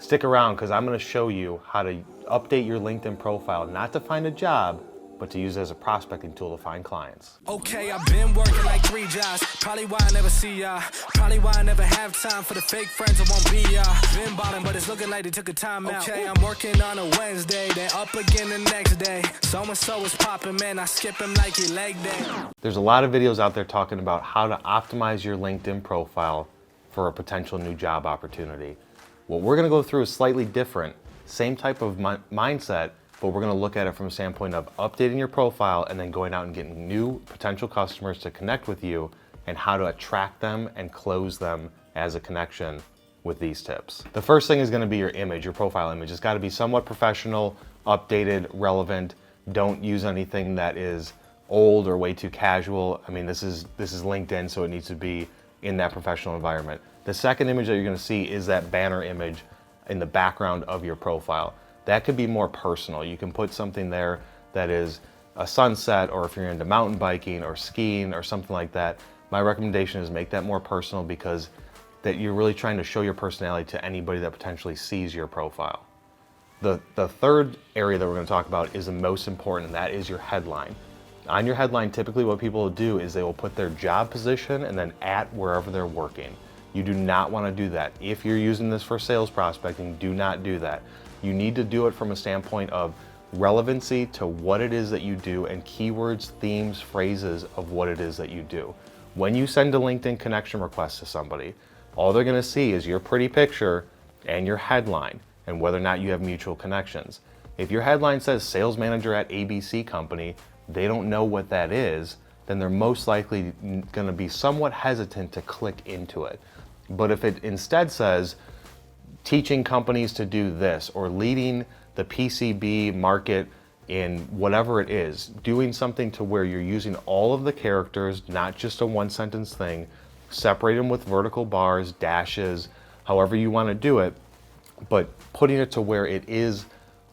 Stick around because I'm going to show you how to update your LinkedIn profile, not to find a job, but to use it as a prospecting tool to find clients. Okay, I've been working like 3 jobs. Probably why I never see ya. Probably why I never have time for the fake friends that won't be ya. Been ballin', but it's looking like they took a time out. Okay, I'm working on a Wednesday, then up again the next day. So-and-so is popping, man. I skip him like he leg day. There's a lot of videos out there talking about how to optimize your LinkedIn profile for a potential new job opportunity. What we're going to go through is slightly different. Same type of mindset, but we're going to look at it from a standpoint of updating your profile and then going out and getting new potential customers to connect with you and how to attract them and close them as a connection with these tips. The first thing is going to be your image, your profile image. It's got to be somewhat professional, updated, relevant. Don't use anything that is old or way too casual. I mean, this is LinkedIn, so it needs to be in that professional environment. The second image that you're going to see is that banner image in the background of your profile. That could be more personal. You can put something there that is a sunset, or if you're into mountain biking or skiing or something like that. My recommendation is make that more personal, because that you're really trying to show your personality to anybody that potentially sees your profile. The third area that we're going to talk about is the most important, and that is your headline. On your headline, typically what people will do is they will put their job position and then at wherever they're working. You do not want to do that. If you're using this for sales prospecting, do not do that. You need to do it from a standpoint of relevancy to what it is that you do and keywords, themes, phrases of what it is that you do. When you send a LinkedIn connection request to somebody, all they're going to see is your pretty picture and your headline and whether or not you have mutual connections. If your headline says sales manager at ABC company, they don't know what that is, then they're most likely going to be somewhat hesitant to click into it. But if it instead says teaching companies to do this, or leading the PCB market in whatever it is, doing something to where you're using all of the characters, not just a one sentence thing, separate them with vertical bars, dashes, however you want to do it, but putting it to where it is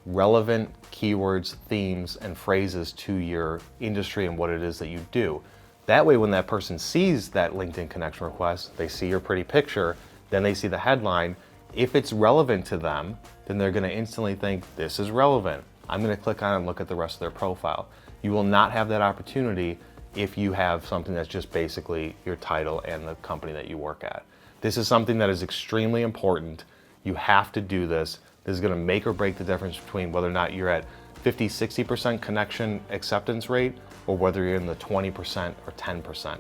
relevant keywords, themes, and phrases to your industry and what it is that you do. That way, when that person sees that LinkedIn connection request, they see your pretty picture, then they see the headline. If it's relevant to them, then they're going to instantly think, this is relevant. I'm going to click on it and look at the rest of their profile. You will not have that opportunity if you have something that's just basically your title and the company that you work at. This is something that is extremely important. You have to do this. This is going to make or break the difference between whether or not you're at 50, 60% connection acceptance rate, or whether you're in the 20% or 10%.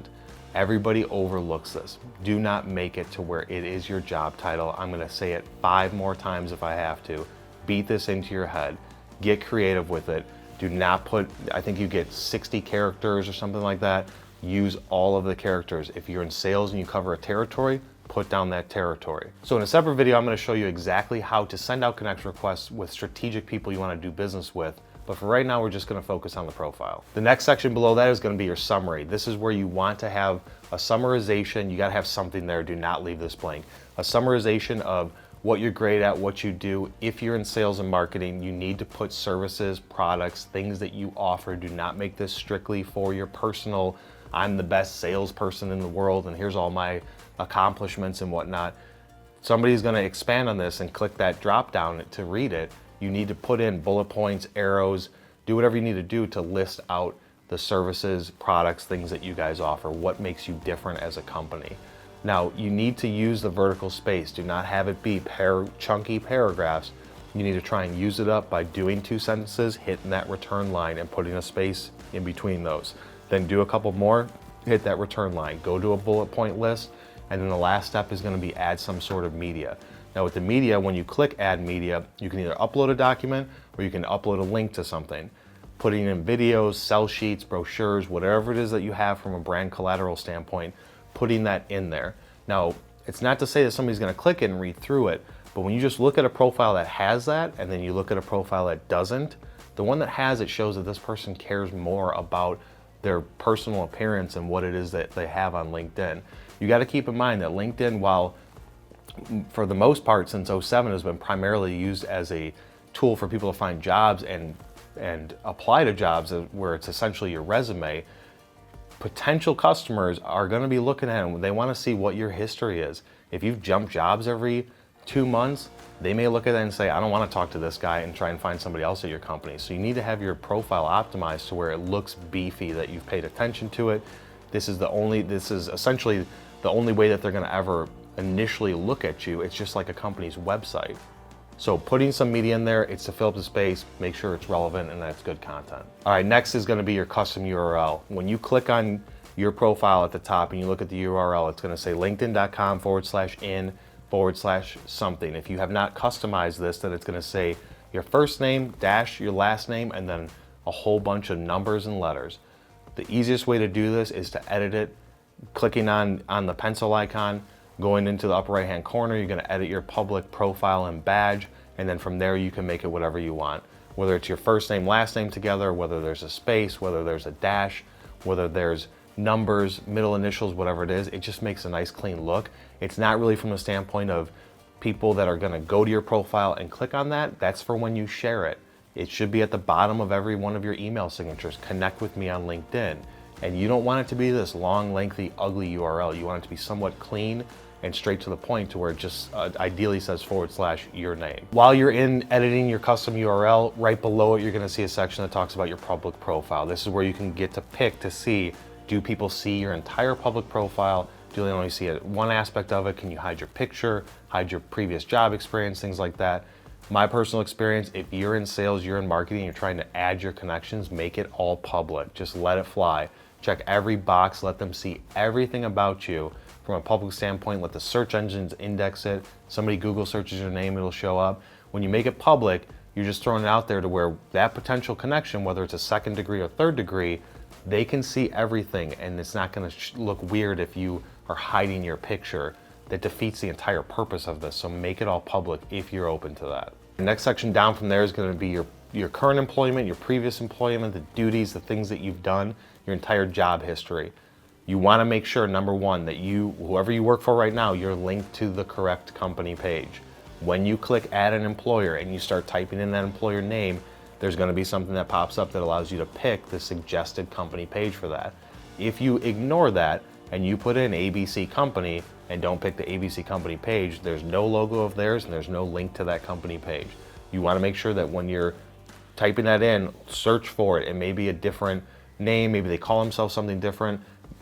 Everybody overlooks this. Do not make it to where it is your job title. I'm going to say it 5 more times if I have to. Beat this into your head. Get creative with it. Do not put, I think you get 60 characters or something like that. Use all of the characters. If you're in sales and you cover a territory, put down that territory. So in a separate video, I'm going to show you exactly how to send out connection requests with strategic people you want to do business with. But for right now, we're just going to focus on the profile. The next section below that is going to be your summary. This is where you want to have a summarization. You got to have something there. Do not leave this blank. A summarization of what you're great at, what you do. If you're in sales and marketing, you need to put services, products, things that you offer. Do not make this strictly for your personal, I'm the best salesperson in the world and here's all my accomplishments and whatnot. Somebody's going to expand on this and click that drop down to read it. You need to put in bullet points, arrows, do whatever you need to do to list out the services, products, things that you guys offer, what makes you different as a company. Now, you need to use the vertical space. Do not have it be chunky paragraphs. You need to try and use it up by doing 2 sentences, hitting that return line and putting a space in between those. Then do a couple more, hit that return line, go to a bullet point list, and then the last step is going to be add some sort of media. Now with the media, when you click add media, you can either upload a document or you can upload a link to something. Putting in videos, sell sheets, brochures, whatever it is that you have from a brand collateral standpoint, putting that in there. Now, it's not to say that somebody's going to click it and read through it, but when you just look at a profile that has that and then you look at a profile that doesn't, the one that has it shows that this person cares more about their personal appearance and what it is that they have on LinkedIn. You got to keep in mind that LinkedIn, while for the most part since 2007 has been primarily used as a tool for people to find jobs and apply to jobs where it's essentially your resume, potential customers are going to be looking at it and they want to see what your history is. If you've jumped jobs every 2 months, they may look at it and say, I don't want to talk to this guy, and try and find somebody else at your company. So you need to have your profile optimized to where it looks beefy, that you've paid attention to it. This is essentially the only way that they're going to ever initially look at you. It's just like a company's website. So putting some media in there, it's to fill up the space, make sure it's relevant and that it's good content. All right, next is going to be your custom URL. When you click on your profile at the top and you look at the URL, it's going to say linkedin.com/in/something. If you have not customized this, then it's going to say your first name dash your last name and then a whole bunch of numbers and letters. The easiest way to do this is to edit it, clicking on the pencil icon, going into the upper right hand corner. You're going to edit your public profile and badge, and then from there you can make it whatever you want. Whether it's your first name, last name together, whether there's a space, whether there's a dash, whether there's numbers, middle initials, whatever it is, it just makes a nice clean look. It's not really from the standpoint of people that are going to go to your profile and click on that. That's for when you share it. It should be at the bottom of every one of your email signatures. Connect with me on LinkedIn. And you don't want it to be this long, lengthy, ugly URL. You want it to be somewhat clean and straight to the point, to where it just ideally says / your name. While you're in editing your custom URL, right below it, you're going to see a section that talks about your public profile. This is where you can get to pick to see, do people see your entire public profile? Do they only see one aspect of it? Can you hide your picture, hide your previous job experience, things like that? My personal experience, if you're in sales, you're in marketing, you're trying to add your connections, make it all public. Just let it fly. Check every box, let them see everything about you. From a public standpoint, let the search engines index it. Somebody Google searches your name, it'll show up. When you make it public, you're just throwing it out there to where that potential connection, whether it's a second degree or third degree, they can see everything, and it's not going to look weird if you are hiding your picture. That defeats the entire purpose of this, so make it all public if you're open to that. The next section down from there is going to be your current employment, your previous employment, the duties, the things that you've done, your entire job history. You want to make sure, number one, that whoever you work for right now, you're linked to the correct company page. When you click add an employer and you start typing in that employer name, there's going to be something that pops up that allows you to pick the suggested company page for that. If you ignore that and you put in ABC Company and don't pick the ABC Company page, there's no logo of theirs and there's no link to that company page. You want to make sure that when you're typing that in, search for it. It may be a different name, maybe they call themselves something different.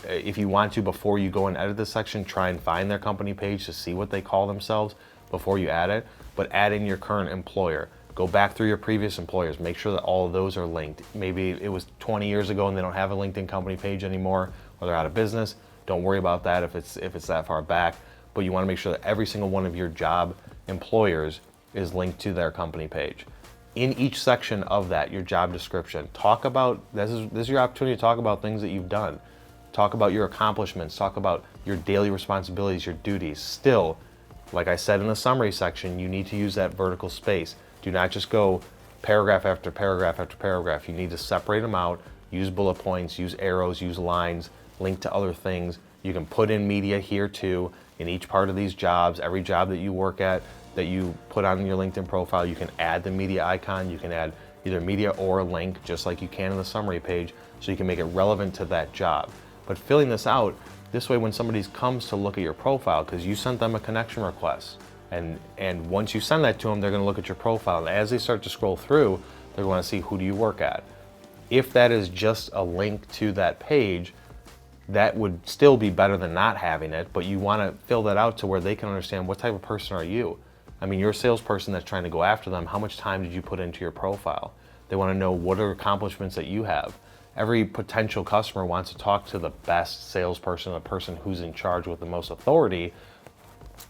If you want to, before you go and edit this section, try and find their company page to see what they call themselves before you add it, but add in your current employer. Go back through your previous employers, make sure that all of those are linked. Maybe it was 20 years ago and they don't have a LinkedIn company page anymore, or they're out of business. Don't worry about that if it's that far back, but you want to make sure that every single one of your job employers is linked to their company page. In each section of that, your job description, talk about, this is your opportunity to talk about things that you've done. Talk about your accomplishments, talk about your daily responsibilities, your duties. Still, like I said in the summary section, you need to use that vertical space. Do not just go paragraph after paragraph after paragraph. You need to separate them out, use bullet points, use arrows, use lines, link to other things. You can put in media here too, in each part of these jobs. Every job that you work at, that you put on your LinkedIn profile, you can add the media icon. You can add either media or a link, just like you can in the summary page, so you can make it relevant to that job. But filling this out, this way when somebody comes to look at your profile, because you sent them a connection request, and once you send that to them, they're going to look at your profile, and as they start to scroll through, they're going to see, who do you work at? If that is just a link to that page, that would still be better than not having it, but you want to fill that out to where they can understand, what type of person are you? I mean, you're a salesperson that's trying to go after them. How much time did you put into your profile? They want to know, what are accomplishments that you have? Every potential customer wants to talk to the best salesperson, the person who's in charge with the most authority.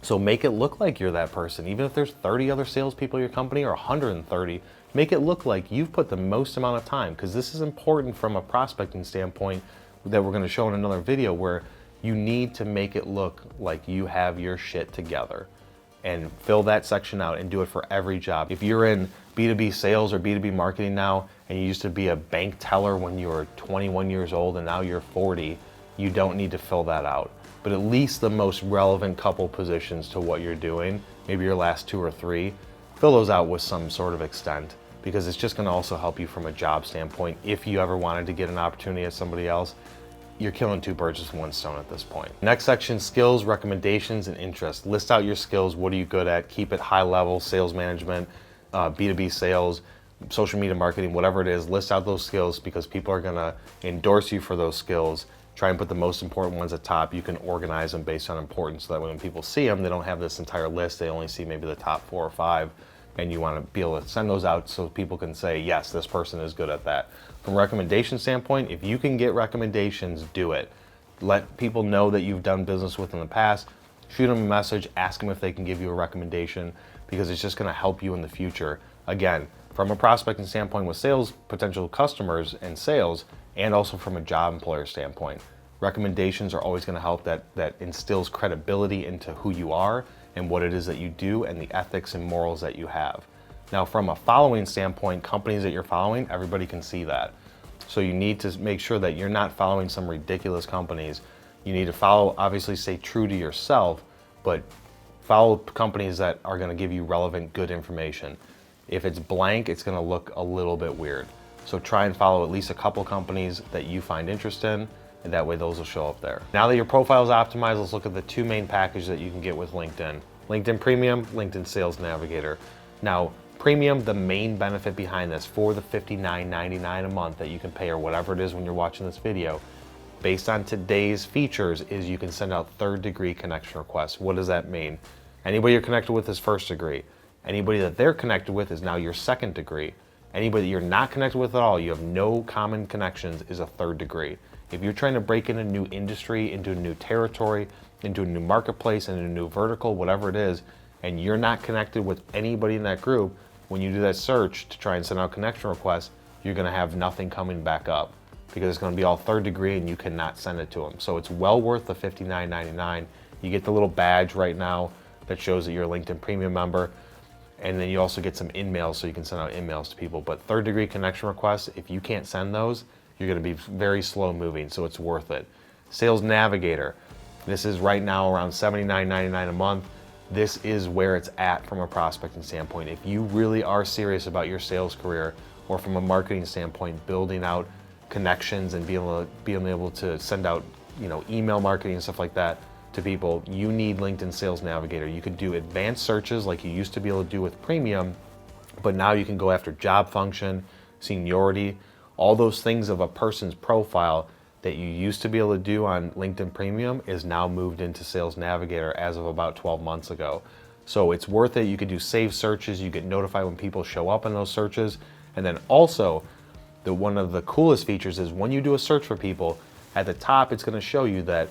So make it look like you're that person. Even if there's 30 other salespeople in your company or 130, make it look like you've put the most amount of time, because this is important from a prospecting standpoint that we're going to show in another video, where you need to make it look like you have your shit together. And fill that section out and do it for every job. If you're in B2B sales or B2B marketing now, and you used to be a bank teller when you were 21 years old and now you're 40, you don't need to fill that out. But at least the most relevant couple positions to what you're doing, maybe your last 2 or 3, fill those out with some sort of extent, because it's just going to also help you from a job standpoint. If you ever wanted to get an opportunity at somebody else, you're killing two birds with one stone at this point. Next section, skills, recommendations, and interests. List out your skills. What are you good at? Keep it high level, sales management, B2B sales, social media marketing, whatever it is. List out those skills because people are gonna endorse you for those skills. Try and put the most important ones at top. You can organize them based on importance so that when people see them, they don't have this entire list. They only see maybe the top 4 or 5. And you want to be able to send those out so people can say, yes, this person is good at that. From a recommendation standpoint, if you can get recommendations, do it. Let people know that you've done business with in the past. Shoot them a message, ask them if they can give you a recommendation because it's just going to help you in the future. Again, from a prospecting standpoint with sales, potential customers and sales, and also from a job employer standpoint. Recommendations are always going to help that instills credibility into who you are and what it is that you do and the ethics and morals that you have. Now, from a following standpoint, companies that you're following, everybody can see that. So you need to make sure that you're not following some ridiculous companies. You need to follow, obviously stay true to yourself, but follow companies that are going to give you relevant, good information. If it's blank, it's going to look a little bit weird. So try and follow at least a couple companies that you find interest in, and that way those will show up there. Now that your profile is optimized, let's look at the 2 main packages that you can get with LinkedIn. LinkedIn Premium, LinkedIn Sales Navigator. Now, Premium, the main benefit behind this for the $59.99 a month that you can pay or whatever it is when you're watching this video, based on today's features, is you can send out 3rd-degree connection requests. What does that mean? Anybody you're connected with is 1st degree. Anybody that they're connected with is now your 2nd degree. Anybody that you're not connected with at all, you have no common connections, is a 3rd degree. If you're trying to break into a new industry, into a new territory, into a new marketplace, into a new vertical, whatever it is, and you're not connected with anybody in that group, when you do that search to try and send out connection requests, you're gonna have nothing coming back up because it's gonna be all 3rd degree and you cannot send it to them. So it's well worth the $59.99. You get the little badge right now that shows that you're a LinkedIn Premium member. And then you also get some in-mails so you can send out in-mails to people. But 3rd-degree connection requests, if you can't send those, you're gonna be very slow moving, so it's worth it. Sales Navigator, this is right now around $79.99 a month. This is where it's at from a prospecting standpoint. If you really are serious about your sales career or from a marketing standpoint, building out connections and being able to send out, email marketing and stuff like that to people, you need LinkedIn Sales Navigator. You can do advanced searches like you used to be able to do with Premium, but now you can go after job function, seniority, all those things of a person's profile that you used to be able to do on LinkedIn Premium is now moved into Sales Navigator as of about 12 months ago. So it's worth it. You could do saved searches. You get notified when people show up in those searches. And then also, one of the coolest features is when you do a search for people, at the top, it's gonna show you that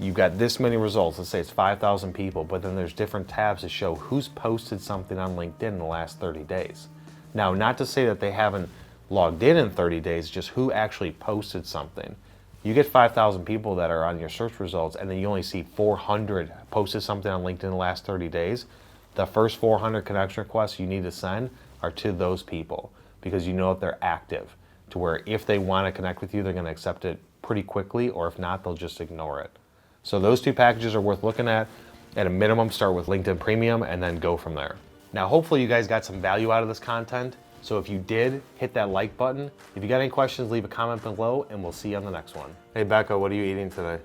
you've got this many results. Let's say it's 5,000 people, but then there's different tabs to show who's posted something on LinkedIn in the last 30 days. Now, not to say that they haven't logged in 30 days, just who actually posted something. You get 5,000 people that are on your search results, and then you only see 400 posted something on LinkedIn in the last 30 days. The first 400 connection requests you need to send are to those people because you know that they're active, to where if they want to connect with you, they're going to accept it pretty quickly, or if not, they'll just ignore it. So those 2 packages are worth looking at. At a minimum, start with LinkedIn Premium and then go from there. Now, hopefully you guys got some value out of this content. So if you did, hit that like button. If you got any questions, leave a comment below and we'll see you on the next one. Hey Becca, what are you eating today?